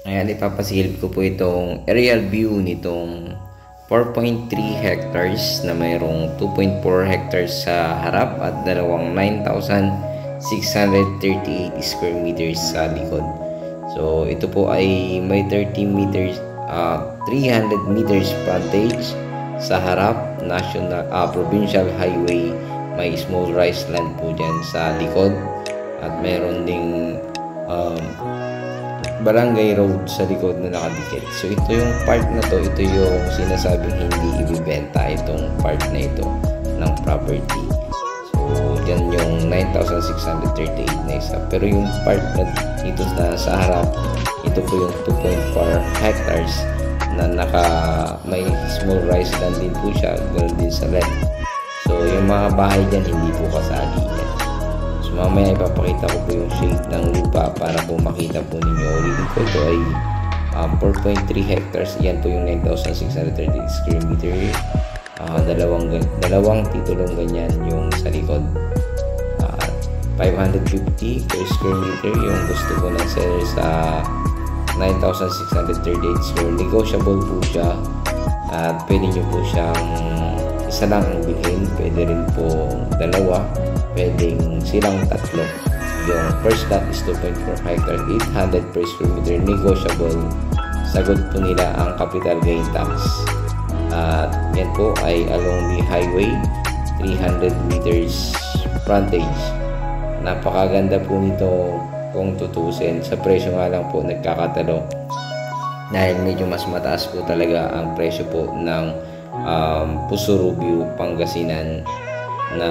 Ayan, ipapasilip ko po itong aerial view nitong 4.3 hectares na mayroong 2.4 hectares sa harap at dalawang 9,638 square meters sa likod. So ito po ay may 300 meters frontage sa harap, provincial highway, may small rice land po dyan sa likod at mayroon ding barangay road sa likod na nakadikit. So ito yung part na to, ito yung sinasabing hindi ibibenta, itong part na ito ng property. So yan yung 9,638 na isa. Pero yung part na dito na sa harap, ito po yung 2.4 hectares na may small rice land din po siya, ganoon din sa left. So yung mga bahay dyan hindi po kasali yan. So mamaya ipapakita ko po yung shape ng lupa para po makita po ninyo. Ulitin ko, ito ay 4.3 hectares. Yan po yung 9,630 square meter. Dalawang titulong ganyan yung sa likod. 550 per square meter yung gusto ko ng seller sa 9,638 square. Negotiable po siya at pwede nyo po siyang isa lang ang bilhin, pwede rin po dalawa, pwedeng silang tatlo. Yung first lot is 2.4 hectare, 800 per square meter, negotiable. Sagot po nila ang capital gain tax. At yan po ay along the highway, 300 meters frontage. Napakaganda po nito kung tutusin. Sa presyo nga lang po nagkakatalo dahil medyo mas mataas po talaga ang presyo po ng Pusurubio, Pangasinan, na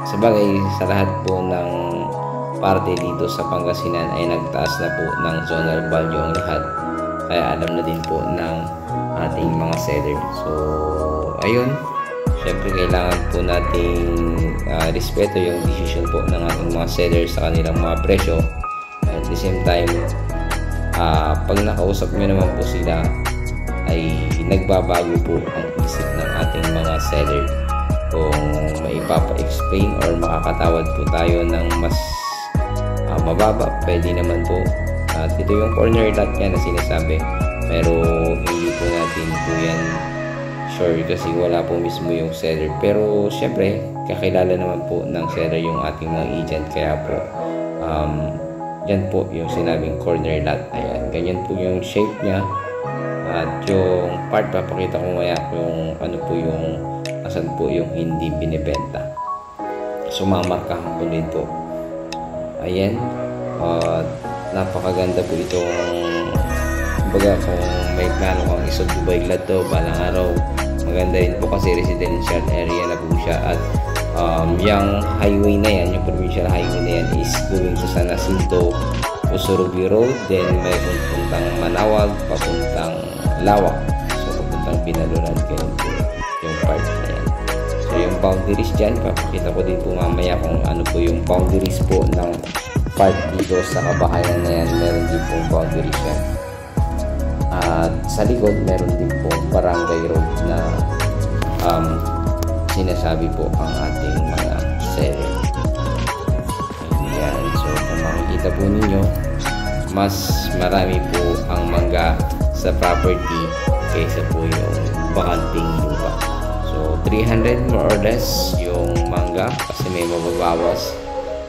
sa bagay sa lahat po ng parte dito sa Pangasinan ay nagtaas na po ng zonal value ang lahat, kaya alam na din po ng ating mga seller. So ayun, syempre kailangan po nating respeto yung decision po ng ating mga seller sa kanilang mga presyo. At the same time, pag nakausap nyo naman po sila ay nagbabago po ang isip ng ating mga seller. Kung may ipapa-explain or makakatawad po tayo ng mas mababa, pwede naman po. At ito yung corner lot yan na sinasabi, pero hindi po natin po yan sure kasi wala po mismo yung seller. Pero syempre kakilala naman po ng seller yung ating mga agent, kaya po yan po yung sinabing corner lot. Ayan, ganyan po yung shape nya. At yung part, papakita ko maya yung ano po yung asan po yung hindi binibenta. So mamarkahan ko din po. Ayan, napakaganda po itong, kumbaga kung may plano kang isubdivide lot to balang araw, maganda rin po kasi residential area na po siya. At yung highway na yan, yung provincial highway na yan is going to San Jacinto, Pusurubio Road, then may puntang Manawag, papuntang Lawak, so papuntang Binaluran, ganun po yung part na yan. So yung boundaries dyan, papakita ko din po mamaya kung ano po yung boundaries po ng part dito sa kabahayan na yan. Meron din pong boundaries yan. At sa likod, meron din pong barangay road na sinasabi po ang ating mga seller. Ayan, so kung makikita po ninyo, mas marami po ang mangga sa property kaysa po yung bakanting lupa. So 300 more or less yung mangga kasi may mababawas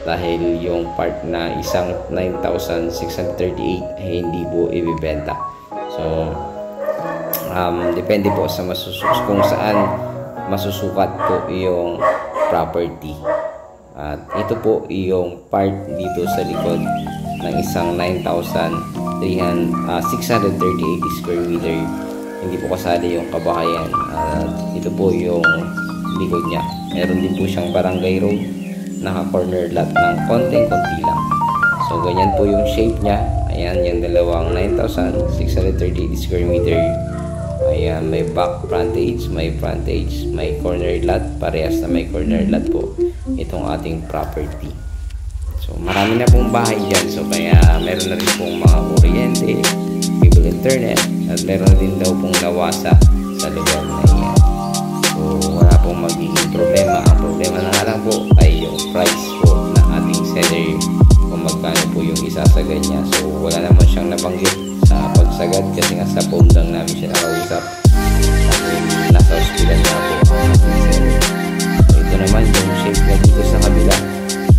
dahil yung part na isang 9,638 ay hindi po ibibenta. So depende po sa kung saan masusukat po yung property. At ito po yung part dito sa likod ng isang 9,638 square meter. Hindi po kasali yung kabahayan. Ito po yung likod niya. Meron din po siyang barangay road, naka-corner lot ng konting-konti lang. So ganyan po yung shape niya. Ayan, yung dalawang 9,638 square meter. Ayan, may back frontage, may frontage, may corner lot. Parehas na may corner lot po itong ating property. So marami na pong bahay dyan. So kaya meron na rin pong mga kuryente, cable internet, at meron din daw pong lawasa sa lugar na yan. So wala pong magiging problema. Ang problema na nga lang po ay yung price po na ating seller, kung magkano po yung isasagan niya. So wala naman siyang nabanggit sa pagsagad kasi nga sa phone lang namin siya nakausap dahil nasa hospital na po ang ating sir. So ito naman yung shape na dito sa kabila,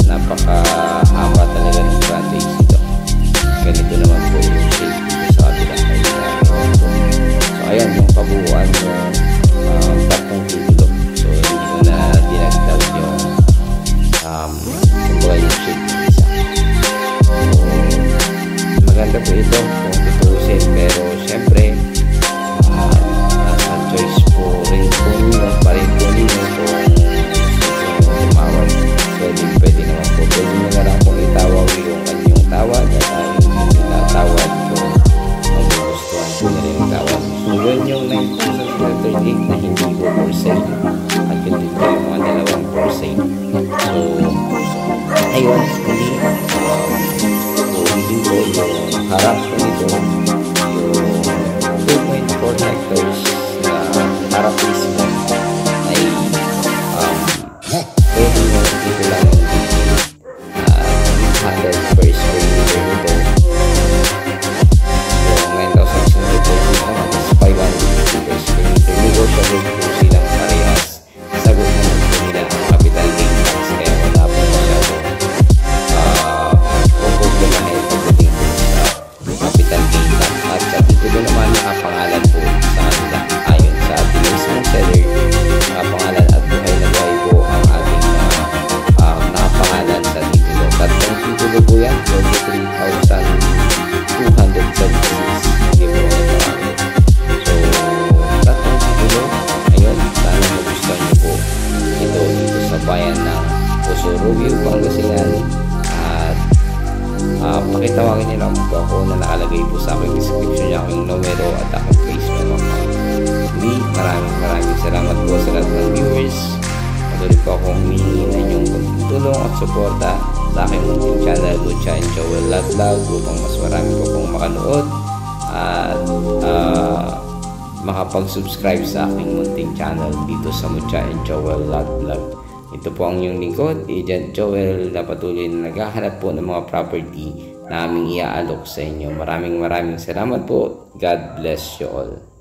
napaka-haba talaga ng bandage dito. Ganito naman po yung shape dito sa kabila. So ayan yung kabuuan ng tatlong titulo. So hindi ko na dinagdag yung kumbaga yung shape ng isa. So maganda po ito kung tutusin, pero syempre nasa choice po rin po ninyo, pa rin po ninyo kung tumawag. Pwede naman po, pwede nyo na lang kung itawag yung kanyang tawad at yung itatawad kung magugustuhan po na rin yung tawad. So yun yung 9,038 na hindi po for sale, at yun din po yung mga dalawang for sale. So ayun, hindi po yung harap po nito yung 2.4 hectares na harap mismo ay pwede nyo dito lang yung 100 per square meter nito. So 9,640 naman is 550 per square meter. Negotiable po silang parehas. Sagot naman po nila ang capital gain tax, kaya wala po masyado problemahin pagdating po sa capital gain tax. At sa titulo naman nakapangalan po sa kanila ayon sa ating mismong seller, nakapangalan at buhay na buhay po ang ating nakapangalan sa titulo. Tatlong titulo po yan, 23,276. Hindi po marami. So tatlong titulo, ayun, sana magustuhan niyo po ito dito sa bayan ng Puso-Rubio, Pangasinan. At pakitawagin niyo lang po ako na nakalagay po sa aking description niya aking numero at aking Facebook account. Maraming salamat po sa lahat ng viewers. Patuloy po akong humingi na inyong pagtulong at suporta sa aking munting channel, Mucha and Joel Vlog, upang mas marami po pong makanood at makapag-subscribe sa aking munting channel dito sa Mucha and Joel Vlog. Ito po ang inyong lingkod, Agent Joel, na patuloy na naghahanap po ng mga property na aming iaalok sa inyo. Maraming salamat po. God bless you all.